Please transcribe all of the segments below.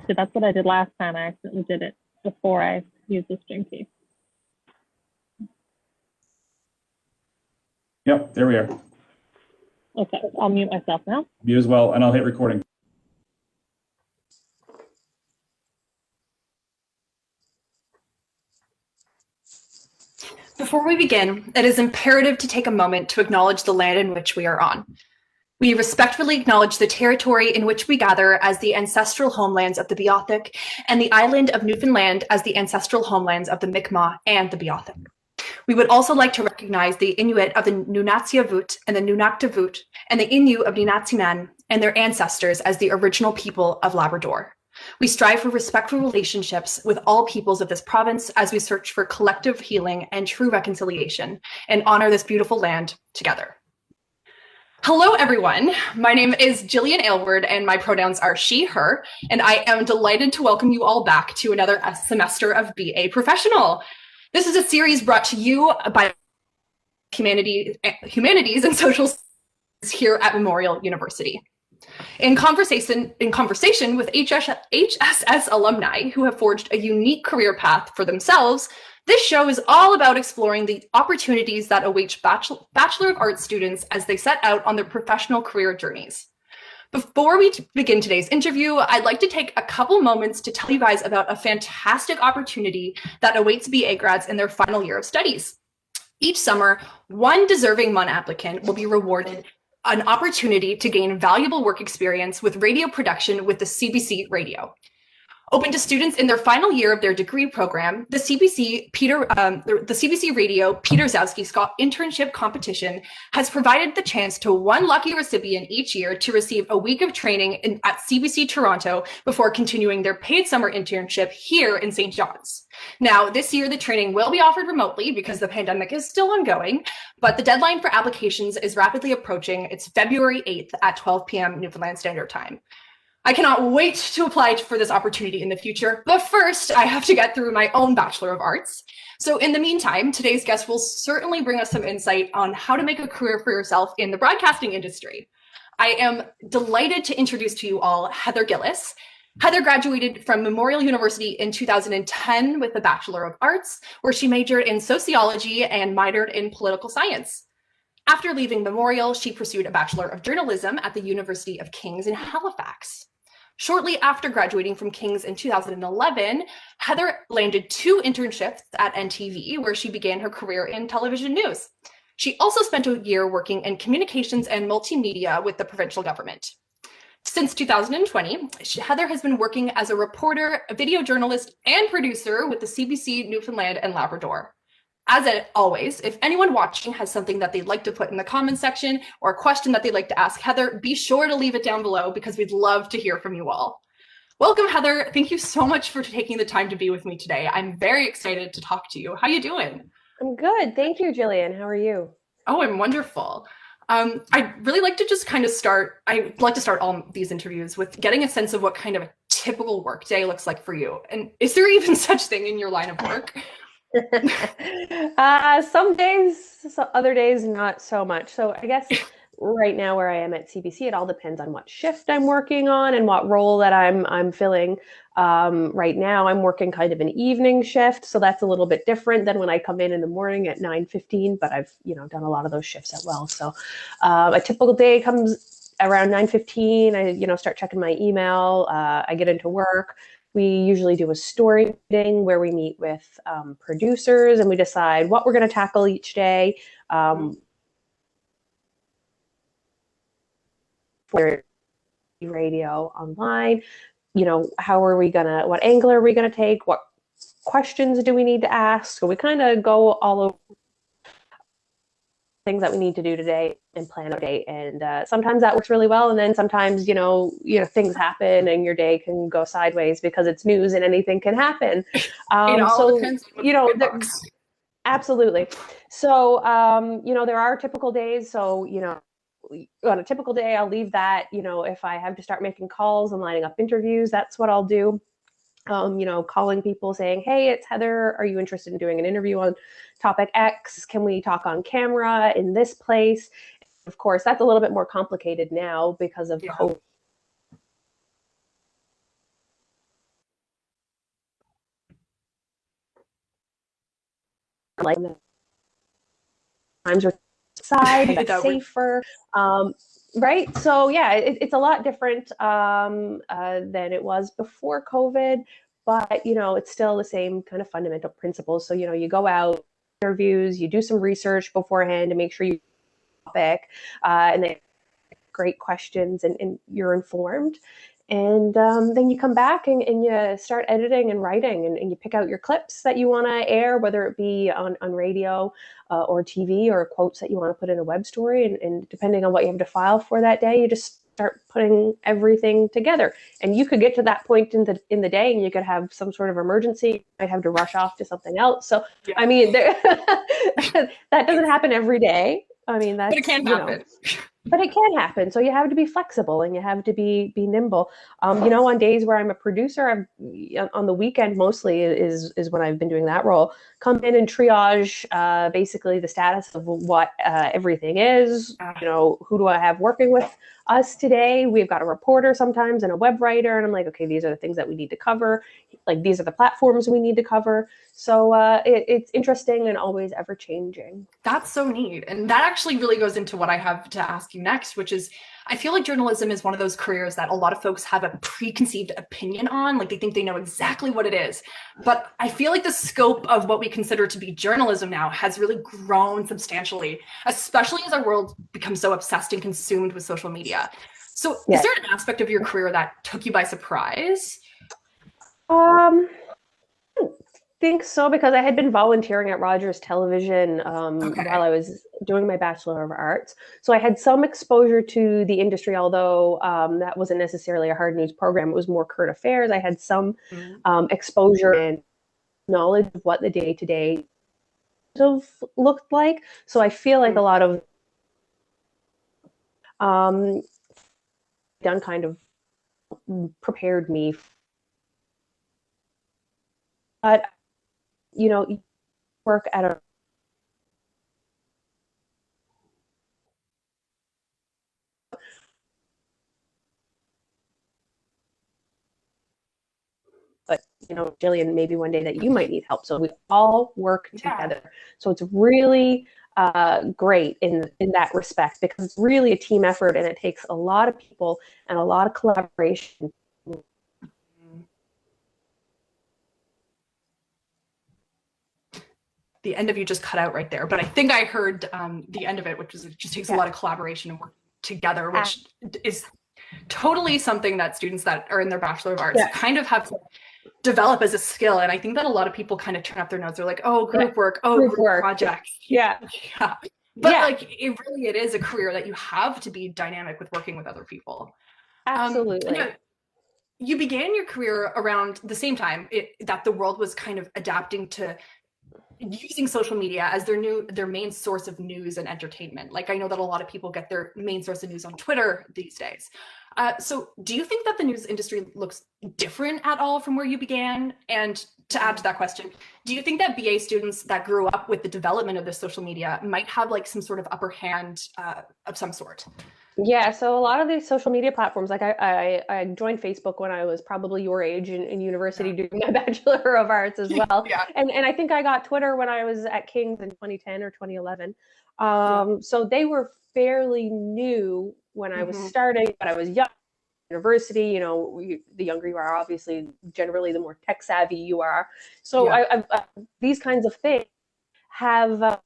Actually, that's what I did last time. I accidentally did it before I used the string key. Yep, there we are. Okay, I'll mute myself now. You as well, and I'll hit recording. Before we begin, it is imperative to take a moment to acknowledge the land in which we are on. We respectfully acknowledge the territory in which we gather as the ancestral homelands of the Beothuk and the island of Newfoundland as the ancestral homelands of the Mi'kmaq and the Beothuk. We would also like to recognize the Inuit of the Nunatsiavut and the Nunaktavut and the Innu of Nunatsiman and their ancestors as the original people of Labrador. We strive for respectful relationships with all peoples of this province as we search for collective healing and true reconciliation and honor this beautiful land together. Hello, everyone. My name is Jillian Aylward, and my pronouns are she, her, and I am delighted to welcome you all back to another semester of BA Professional. This is a series brought to you by Humanities and Social Sciences here at Memorial University. In conversation with HSS alumni who have forged a unique career path for themselves, this show is all about exploring the opportunities that await Bachelor of Arts students as they set out on their professional career journeys. Before we begin today's interview, I'd like to take a couple moments to tell you guys about a fantastic opportunity that awaits BA grads in their final year of studies. Each summer, one deserving MUN applicant will be rewarded an opportunity to gain valuable work experience with radio production with the CBC Radio. Open to students in their final year of their degree program, the CBC Radio Peter Zowski Scott Internship Competition has provided the chance to one lucky recipient each year to receive a week of training at CBC Toronto before continuing their paid summer internship here in St. John's. Now, this year, the training will be offered remotely because the pandemic is still ongoing, but the deadline for applications is rapidly approaching. It's February 8th at 12 p.m. Newfoundland Standard Time. I cannot wait to apply for this opportunity in the future, but first I have to get through my own Bachelor of Arts. So in the meantime, today's guest will certainly bring us some insight on how to make a career for yourself in the broadcasting industry. I am delighted to introduce to you all Heather GIllis. Heather graduated from Memorial University in 2010 with a Bachelor of Arts, where she majored in sociology and minored in political science. After leaving Memorial, she pursued a Bachelor of Journalism at the University of King's in Halifax. Shortly after graduating from King's in 2011, Heather landed 2 internships at NTV, where she began her career in television news. She also spent a year working in communications and multimedia with the provincial government. Since 2020, Heather has been working as a reporter, a video journalist, and producer with the CBC Newfoundland and Labrador. As always, if anyone watching has something that they'd like to put in the comment section or a question that they'd like to ask Heather, be sure to leave it down below because we'd love to hear from you all. Welcome, Heather. Thank you so much for taking the time to be with me today. I'm very excited to talk to you. How are you doing? I'm good. Thank you, Jillian. How are you? Oh, I'm wonderful. I'd really like to just kind of start, I'd like to start all these interviews with getting a sense of what kind of a typical workday looks like for you. And is there even such thing in your line of work? Some days, other days, not so much. So I guess right now where I am at CBC, it all depends on what shift I'm working on and what role that I'm filling. Right now I'm working kind of an evening shift, so that's a little bit different than when I come in the morning at 9:15, but I've done a lot of those shifts as well. So a typical day comes around 9:15. I start checking my email. I get into work. We usually do a story meeting where we meet with producers and we decide what we're going to tackle each day. For radio online, what angle are we going to take? What questions do we need to ask? So we kind of go all over things that we need to do today and plan our day. And sometimes that works really well. And then sometimes, things happen and your day can go sideways because it's news and anything can happen. Absolutely. So, there are typical days. So, on a typical day, I'll leave that, if I have to start making calls and lining up interviews, that's what I'll do. Calling people saying, hey, it's Heather. Are you interested in doing an interview on topic X? Can we talk on camera in this place? Of course, that's a little bit more complicated now because of COVID. like times are side that's safer. Right. So yeah, it's a lot different than it was before COVID, but it's still the same kind of fundamental principles. So you go out, interviews, you do some research beforehand to make sure you topic, and then great questions, and you're informed. And then you come back and you start editing and writing, and you pick out your clips that you want to air, whether it be on radio or TV, or quotes that you want to put in a web story. And depending on what you have to file for that day, you just start putting everything together. And you could get to that point in the day, and you could have some sort of emergency. You might have to rush off to something else. So, yeah. I mean, that doesn't happen every day. I mean, that's, but it can happen. But it can happen. So you have to be flexible, and you have to be nimble. On days where I'm a producer, on the weekend mostly is when I've been doing that role. Come in and triage basically the status of what everything is. Who do I have working with us today? We've got a reporter sometimes and a web writer, and I'm like, okay, these are the things that we need to cover. Like, these are the platforms we need to cover. So it's interesting and always ever changing. That's so neat. And that actually really goes into what I have to ask you next, which is, I feel like journalism is one of those careers that a lot of folks have a preconceived opinion on. Like, they think they know exactly what it is. But I feel like the scope of what we consider to be journalism now has really grown substantially, especially as our world becomes so obsessed and consumed with social media. So Is there an aspect of your career that took you by surprise? Think so, because I had been volunteering at Rogers Television while I was doing my Bachelor of Arts. So I had some exposure to the industry, although that wasn't necessarily a hard news program. It was more current affairs. I had some exposure and knowledge of what the day-to-day looked like. So I feel like a lot of done kind of prepared me. But work at a but Jillian, maybe one day that you might need help. So we all work together. So it's really great in that respect, because it's really a team effort, and it takes a lot of people and a lot of collaboration. The end of you just cut out right there, but I think I heard the end of it, which is it just takes a lot of collaboration and work together, which is totally something that students that are in their Bachelor of Arts kind of have to develop as a skill. And I think that a lot of people kind of turn up their nose. They're like, oh, group work, group projects. Yeah. But like, it is a career that you have to be dynamic with working with other people. Absolutely. You began your career around the same time that the world was kind of adapting to using social media as their main source of news and entertainment. Like, I know that a lot of people get their main source of news on Twitter these days. So do you think that the news industry looks different at all from where you began? And to add to that question, do you think that BA students that grew up with the development of the social media might have like some sort of upper hand of some sort? Yeah, so a lot of these social media platforms, like I joined Facebook when I was probably your age in university doing my Bachelor of Arts as well. And I think I got Twitter when I was at King's in 2010 or 2011. So they were fairly new when I was starting, but I was young. University, the younger you are, obviously, generally the more tech savvy you are. So these kinds of things have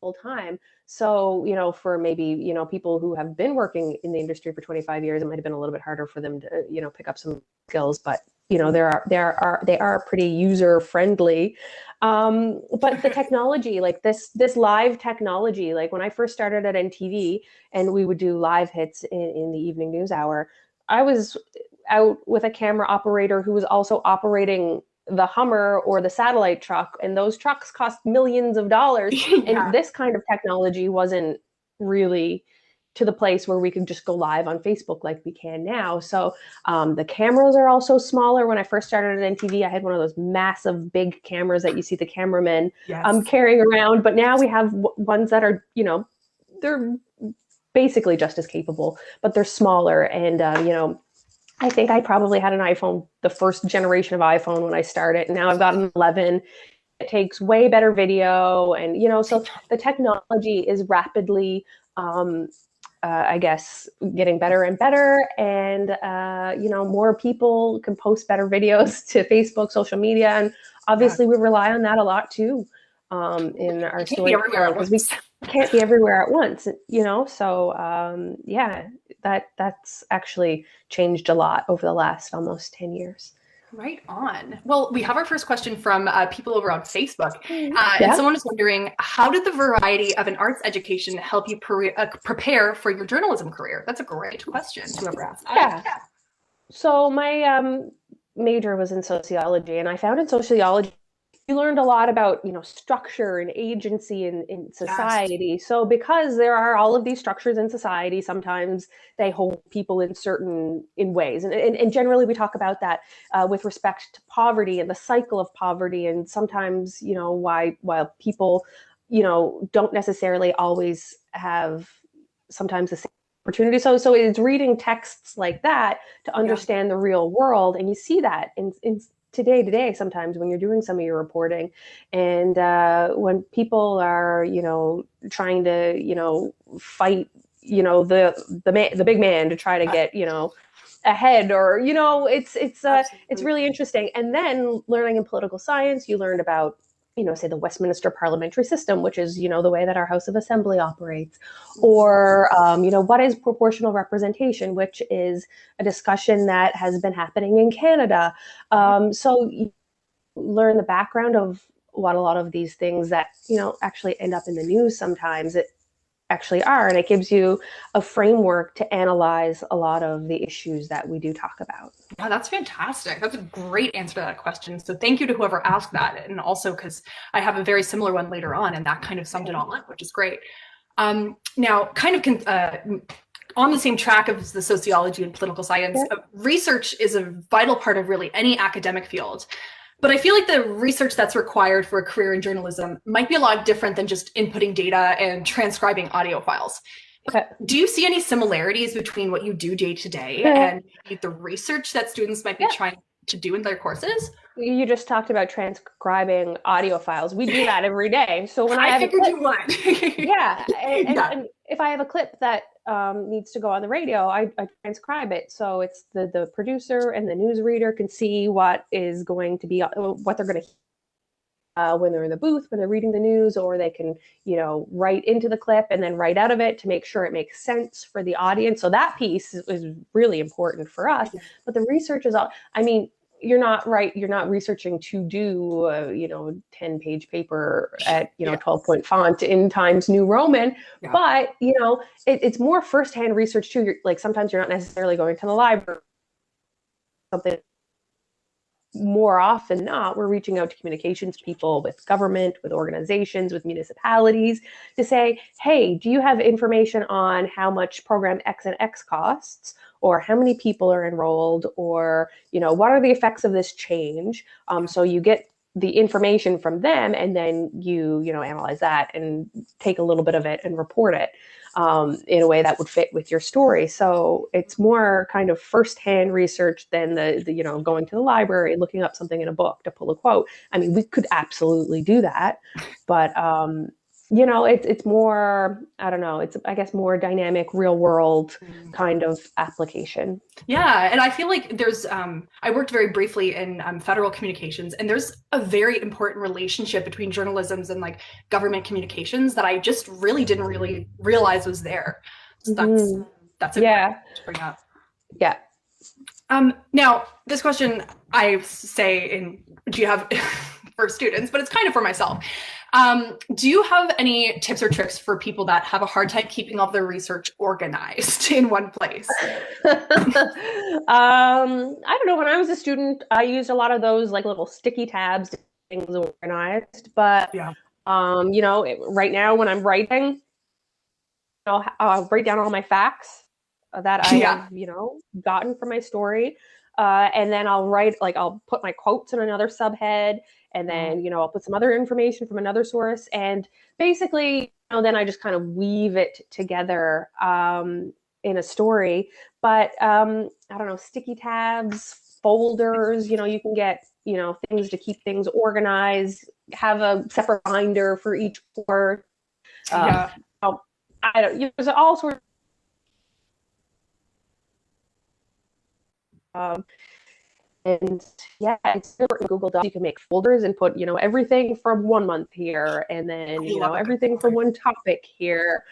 full time. So, for maybe, people who have been working in the industry for 25 years, it might have been a little bit harder for them to, pick up some skills, but they are pretty user friendly. But the technology, like this live technology, like when I first started at NTV and we would do live hits in the evening news hour, I was out with a camera operator who was also operating the Hummer or the satellite truck, and those trucks cost millions of dollars. And this kind of technology wasn't really to the place where we could just go live on Facebook like we can now. So the cameras are also smaller. When I first started at NTV, I had one of those massive big cameras that you see the cameramen carrying around. But now we have ones that are, they're basically just as capable, but they're smaller. And, I think I probably had an iPhone, the first generation of iPhone when I started. Now I've got an 11. it takes way better video, and so the technology is rapidly I guess getting better and better, and more people can post better videos to Facebook, social media, and obviously we rely on that a lot too in our storytelling, because we can't be everywhere at once, so that's actually changed a lot over the last almost 10 years. Right on. Well, we have our first question from people over on Facebook. Yeah. And someone is wondering, how did the variety of an arts education help you prepare for your journalism career? That's a great question, whoever asked that. Yeah. So my major was in sociology, and I found in sociology you learned a lot about structure and agency in society. Yes. So because there are all of these structures in society, sometimes they hold people in ways, and generally we talk about that with respect to poverty and the cycle of poverty, and sometimes while people don't necessarily always have sometimes the same opportunity. So it's reading texts like that to understand the real world, and you see that in today sometimes when you're doing some of your reporting, and when people are trying to fight the big man to try to get ahead, or it's really interesting. And then learning in political science, you learned about say the Westminster parliamentary system, which is the way that our House of Assembly operates, or what is proportional representation, which is a discussion that has been happening in Canada. So you learn the background of what a lot of these things that actually end up in the news sometimes it actually are, and it gives you a framework to analyze a lot of the issues that we do talk about. Yeah, that's fantastic. That's a great answer to that question. So thank you to whoever asked that, and also because I have a very similar one later on, and that kind of summed it all up, which is great. Now, kind of on the same track of the sociology and political science, research is a vital part of really any academic field. But I feel like the research that's required for a career in journalism might be a lot different than just inputting data and transcribing audio files. Okay. Do you see any similarities between what you do day to day and the research that students might be trying to do in their courses? You just talked about transcribing audio files. We do that every day. So when I figured you would. and if I have a clip that needs to go on the radio, I transcribe it. So it's the producer and the newsreader can see what is going to be, what they're going to when they're in the booth, when they're reading the news, or they can, write into the clip and then write out of it to make sure it makes sense for the audience. So that piece is really important for us. But the research is all, you're not researching to do a 10-page paper at 12-point font in Times New Roman, but it's more firsthand research too. Sometimes you're not necessarily going to the library. Something more often than not, we're reaching out to communications people, with government, with organizations, with municipalities, to say, hey, do you have information on how much program X and X costs, or how many people are enrolled, or what are the effects of this change? So you get the information from them, and then you analyze that and take a little bit of it and report it in a way that would fit with your story. So it's more kind of firsthand research than the going to the library, looking up something in a book to pull a quote. We could absolutely do that, but it's more, I don't know, it's, I guess, more dynamic, real world kind of application. Yeah. And I feel like there's, I worked very briefly in federal communications, and there's a very important relationship between journalisms and government communications that I just really didn't really realize was there. So that's important to bring up. Yeah. Now, this question I say do you have for students, but it's kind of for myself. Do you have any tips or tricks for people that have a hard time keeping all of their research organized in one place? I don't know. When I was a student, I used a lot of those little sticky tabs to keep things organized. But right now when I'm writing, I'll write down all my facts that I have, gotten from my story. And then I'll write, I'll put my quotes in another subhead, and then, I'll put some other information from another source. And basically, then I just kind of weave it together in a story. But I don't know, sticky tabs, folders, you can get, things to keep things organized, have a separate binder for each course. Yeah. I don't, there's all sorts of, and yeah, it's important. Google Docs, you can make folders and put, everything from 1 month here, and then, everything from one topic here.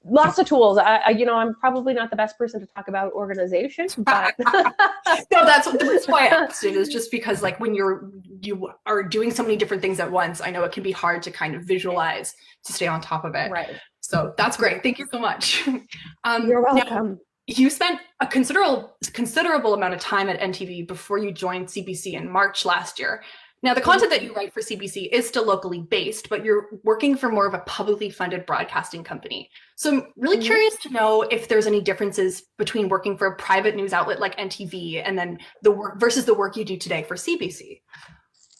Lots of tools. I'm probably not the best person to talk about organization, but no, that's why I asked it, is just because like when you are doing so many different things at once, I know it can be hard to kind of visualize to stay on top of it. Right. So that's great. Thank you so much. You're welcome. Now, you spent a considerable amount of time at NTV before you joined CBC in March last year. Now, the content that you write for CBC is still locally based, but you're working for more of a publicly funded broadcasting company. So I'm really curious to know if there's any differences between working for a private news outlet like NTV and then the work versus the work you do today for CBC.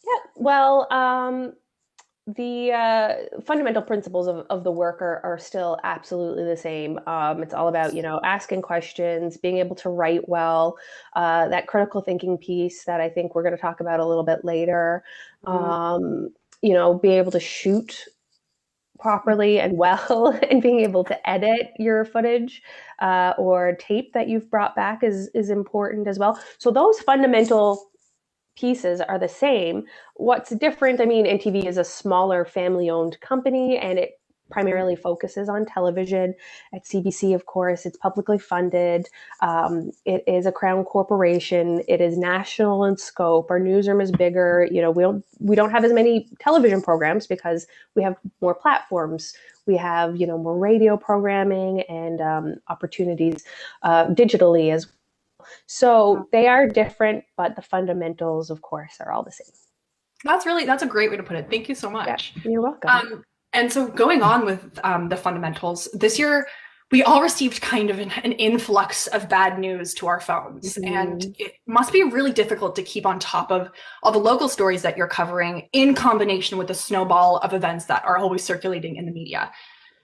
Yeah, well, the fundamental principles of the work are still absolutely the same. It's all about, asking questions, being able to write well, that critical thinking piece that I think we're going to talk about a little bit later, being able to shoot properly and well and being able to edit your footage or tape that you've brought back is important as well. So those fundamental pieces are the same. What's different, NTV is a smaller family-owned company, and it primarily focuses on television. At CBC, of course, it's publicly funded. It is a crown corporation. It is national in scope. Our newsroom is bigger. We don't have as many television programs because we have more platforms. We have, more radio programming and opportunities digitally as well. So they are different, but the fundamentals, of course, are all the same. That's a great way to put it. Thank you so much. Yeah, you're welcome. And so going on with the fundamentals, this year we all received kind of an influx of bad news to our phones. And it must be really difficult to keep on top of all the local stories that you're covering in combination with the snowball of events that are always circulating in the media.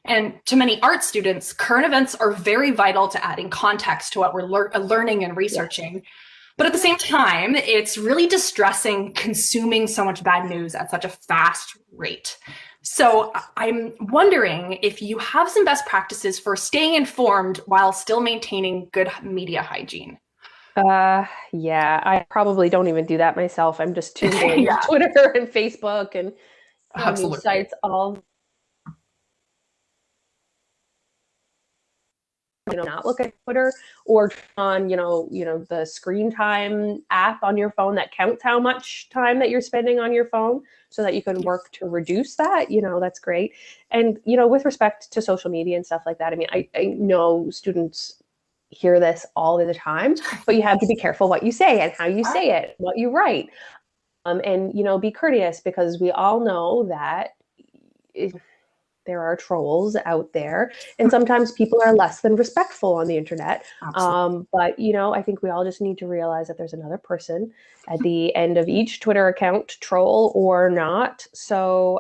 And to many art students, current events are very vital to adding context to what we're learning and researching. But at the same time, it's really distressing consuming so much bad news at such a fast rate. So I'm wondering if you have some best practices for staying informed while still maintaining good media hygiene. Yeah, I probably don't even do that myself. I'm just tuned in to Twitter and Facebook and news sites all. Not look at Twitter or on, the screen time app on your phone that counts how much time that you're spending on your phone so that you can work to reduce that. That's great. And, with respect to social media and stuff like that, I know students hear this all the time, but you have to be careful what you say and how you say it, what you write. And, be courteous, because we all know that there are trolls out there, and sometimes people are less than respectful on the internet. But, I think we all just need to realize that there's another person at the end of each Twitter account, troll or not. So,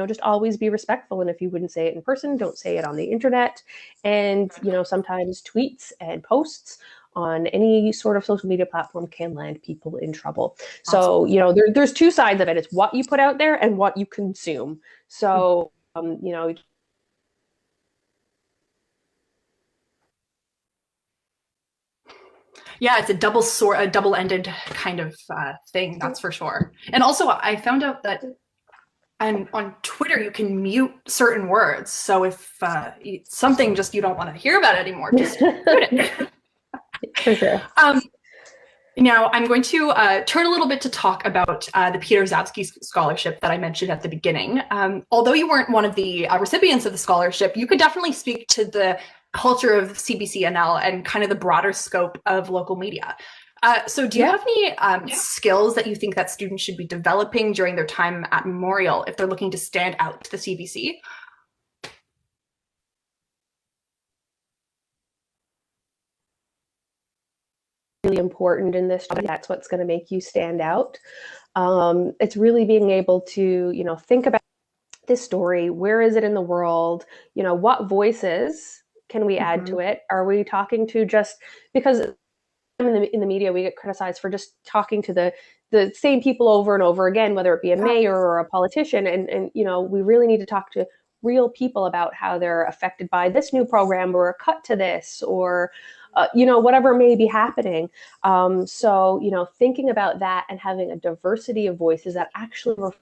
just always be respectful. And if you wouldn't say it in person, don't say it on the internet. And, sometimes tweets and posts on any sort of social media platform can land people in trouble. So, there's two sides of it. It's what you put out there and what you consume. So, yeah, it's a double-ended kind of thing, that's for sure. And also, I found out that on Twitter you can mute certain words. So if something just you don't want to hear about anymore, just mute it. For sure. Now, I'm going to turn a little bit to talk about the Peter Zawski Scholarship that I mentioned at the beginning. Although you weren't one of the recipients of the scholarship, you could definitely speak to the culture of CBC N.L and kind of the broader scope of local media. So do you have any skills that you think that students should be developing during their time at Memorial if they're looking to stand out to the CBC? Really important in this job. That's what's going to make you stand out. It's really being able to, think about this story. Where is it in the world? What voices can we add to it? Are we talking to just because in the media, we get criticized for just talking to the same people over and over again, whether it be a mayor or a politician. And we really need to talk to real people about how they're affected by this new program or a cut to this or, whatever may be happening. So, thinking about that and having a diversity of voices that actually want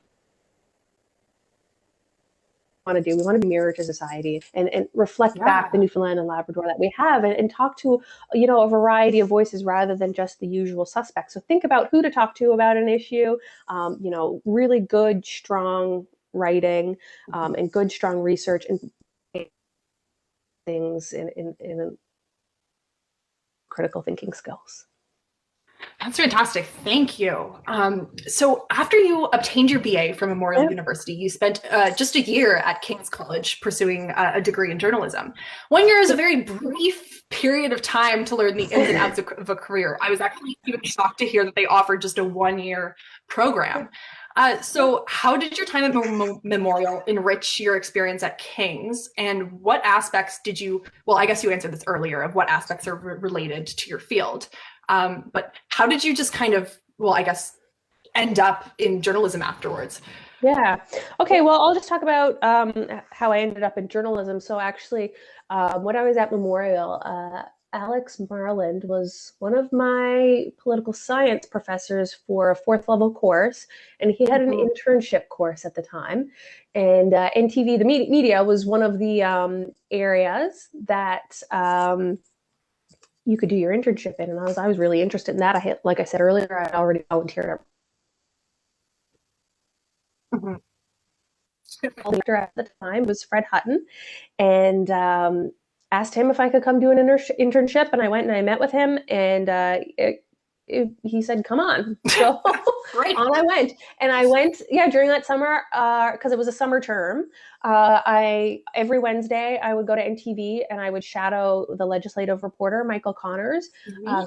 to do. We want to be mirror to society and reflect back the Newfoundland and Labrador that we have and talk to, a variety of voices rather than just the usual suspects. So think about who to talk to about an issue, really good, strong writing and good, strong research and things in critical thinking skills. That's fantastic. Thank you. So after you obtained your BA from Memorial University, you spent just a year at King's College pursuing a degree in journalism. 1 year is a very brief period of time to learn the ins and outs of a career. I was actually even shocked to hear that they offered just a 1-year program. So how did your time at Memorial enrich your experience at King's, and what aspects did you, well, I guess you answered this earlier, of what aspects are related to your field. But how did you just kind of, end up in journalism afterwards? Yeah. Okay. Well, I'll just talk about how I ended up in journalism. So actually, when I was at Memorial, Alex Marland was one of my political science professors for a 4th level course, and he had an internship course at the time. And NTV, the media, was one of the areas that you could do your internship in, and I was really interested in that. Like I said earlier, I already volunteered. The director at the time was Fred Hutton, and asked him if I could come do an internship, and I went and I met with him, and he said, "Come on." So on I went, and I went during that summer because it was a summer term. Every Wednesday I would go to NTV and I would shadow the legislative reporter Michael Connors,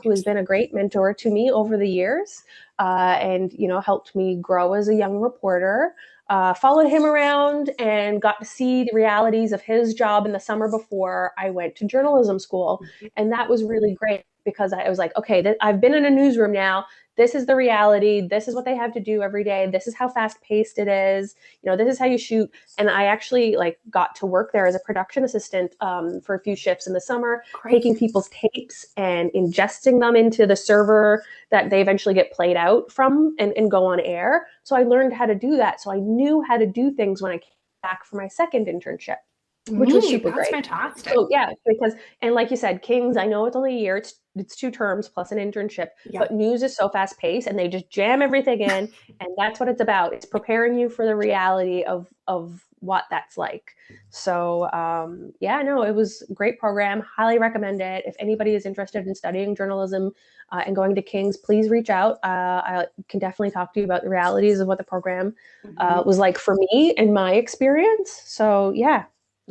who has been a great mentor to me over the years, and helped me grow as a young reporter. Followed him around and got to see the realities of his job in the summer before I went to journalism school. And that was really great because I was like, okay, I've been in a newsroom now. This is the reality. This is what they have to do every day. This is how fast paced it is. This is how you shoot. And I actually got to work there as a production assistant for a few shifts in the summer, taking people's tapes and ingesting them into the server that they eventually get played out from and go on air. So I learned how to do that. So I knew how to do things when I came back for my second internship, which was super great. That's fantastic. So because, and like you said, King's, I know it's only a year, it's 2 terms plus an internship, but news is so fast paced and they just jam everything in. And that's what it's about. It's preparing you for the reality of what that's like. So it was a great program. Highly recommend it. If anybody is interested in studying journalism and going to King's, please reach out. I can definitely talk to you about the realities of what the program was like for me and my experience. So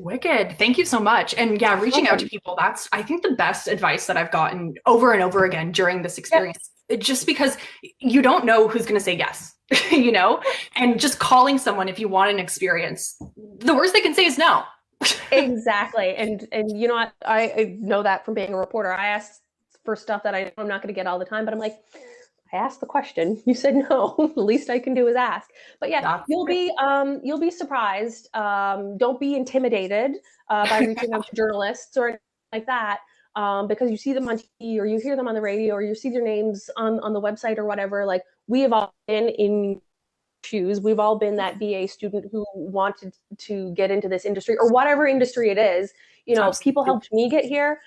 Wicked. Thank you so much. And reaching out to people, that's, I think, the best advice that I've gotten over and over again during this experience. Just because you don't know who's going to say yes, and just calling someone if you want an experience, the worst they can say is no. Exactly. And I know that from being a reporter. I asked for stuff that I'm not going to get all the time, but I'm like, I asked the question. You said no. The least I can do is ask. But you'll be surprised. Don't be intimidated by reaching out to journalists or anything like that, because you see them on TV or you hear them on the radio or you see their names on the website or whatever. Like, we have all been in shoes. We've all been that BA student who wanted to get into this industry or whatever industry it is. People helped me get here.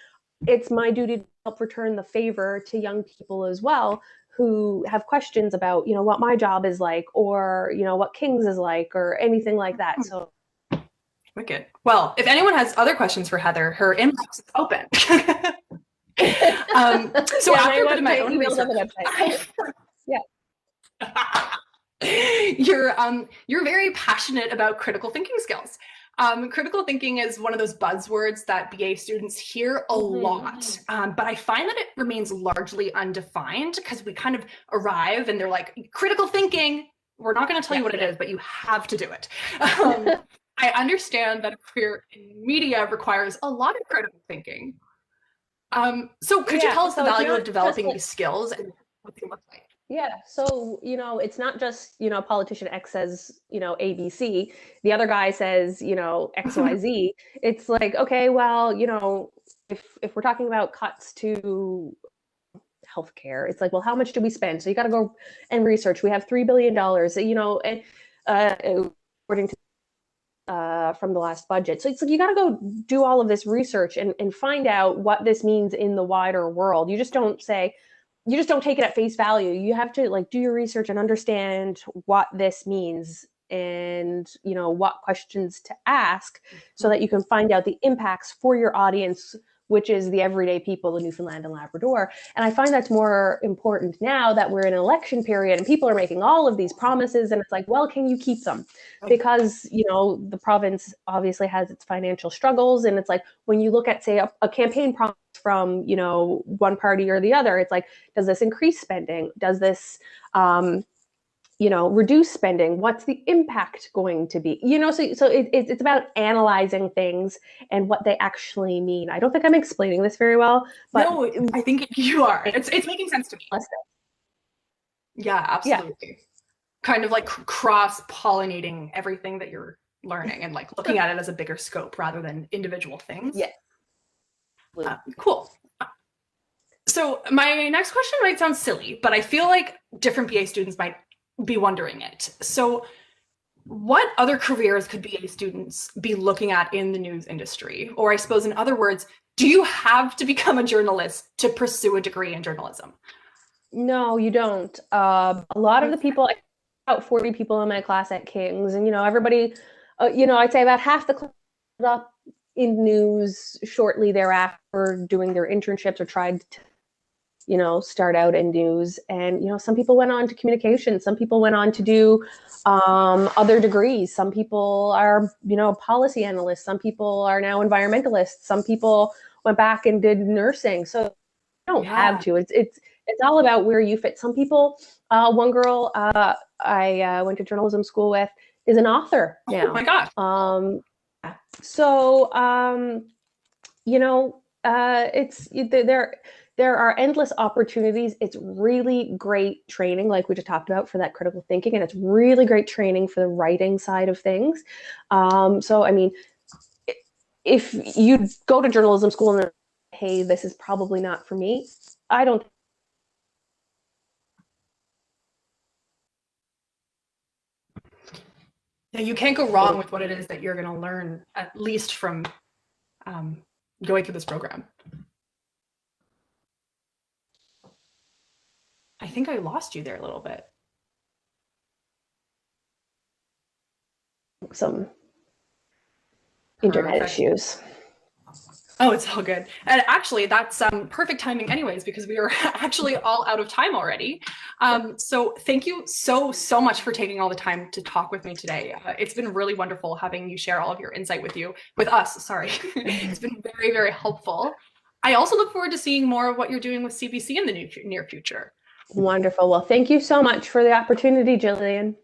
It's my duty to help return the favor to young people as well, who have questions about, what my job is like, or, what King's is like, or anything like that. So wicked. Well, if anyone has other questions for Heather, her inbox is open. So after a bit of my own research, on the website. You're very passionate about critical thinking skills. Critical thinking is one of those buzzwords that BA students hear a lot, but I find that it remains largely undefined because we kind of arrive and they're like, critical thinking, we're not going to tell you what it is, but you have to do it. I understand that a career in media requires a lot of critical thinking. So could you Yeah, tell us so the it's value not of just developing like- these skills and what they look like? Yeah, so it's not just politician X says ABC, the other guy says XYZ. It's like, okay, well, if we're talking about cuts to healthcare, it's like, well, how much do we spend? So you got to go and research. We have $3 billion, and according to from the last budget. So it's like you got to go do all of this research and find out what this means in the wider world. You just don't take it at face value. You have to like do your research and understand what this means and what questions to ask so that you can find out the impacts for your audience, which is the everyday people of Newfoundland and Labrador. And I find that's more important now that we're in an election period and people are making all of these promises, and it's like, well, can you keep them? Because the province obviously has its financial struggles, and it's like when you look at, say, a campaign promise from one party or the other, it's like, does this increase spending? Does this reduce spending? What's the impact going to be? So it's about analyzing things and what they actually mean. I don't think I'm explaining this very well, but no, I think you are. It's making sense to me. Yeah, absolutely. Yeah. Kind of like cross-pollinating everything that you're learning and like looking at it as a bigger scope rather than individual things. Yeah. Cool. So my next question might sound silly, but I feel like different BA students might be wondering it. So what other careers could BA students be looking at in the news industry? Or I suppose in other words, do you have to become a journalist to pursue a degree in journalism? No, you don't. A lot of the people, about 40 people in my class at King's, and everybody, I'd say about half the class up in news shortly thereafter doing their internships or tried to start out in news. And some people went on to communication, some people went on to do other degrees, some people are policy analysts, some people are now environmentalists, some people went back and did nursing. So you don't have to. It's all about where you fit. Some people, one girl I went to journalism school with is an author now. Oh my gosh. There are endless opportunities. It's really great training, like we just talked about, for that critical thinking, and it's really great training for the writing side of things. So, I mean, if you go to journalism school and hey, this is probably not for me, I don't. Yeah, you can't go wrong with what it is that you're going to learn, at least from going through this program. I think I lost you there a little bit. Some internet issues. Oh, it's all good. And actually, that's perfect timing anyways, because we are actually all out of time already. So thank you so much for taking all the time to talk with me today. It's been really wonderful having you share all of your insight with us. Sorry. It's been very, very helpful. I also look forward to seeing more of what you're doing with CBC in the near future. Wonderful. Well, thank you so much for the opportunity, Jillian.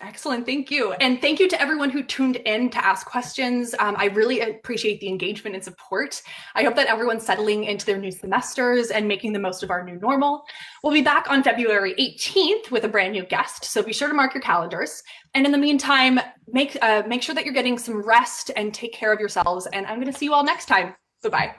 Excellent. Thank you. And thank you to everyone who tuned in to ask questions. I really appreciate the engagement and support. I hope that everyone's settling into their new semesters and making the most of our new normal. We'll be back on February 18th with a brand new guest, so be sure to mark your calendars. And in the meantime, make sure that you're getting some rest and take care of yourselves. And I'm going to see you all next time. Bye-bye.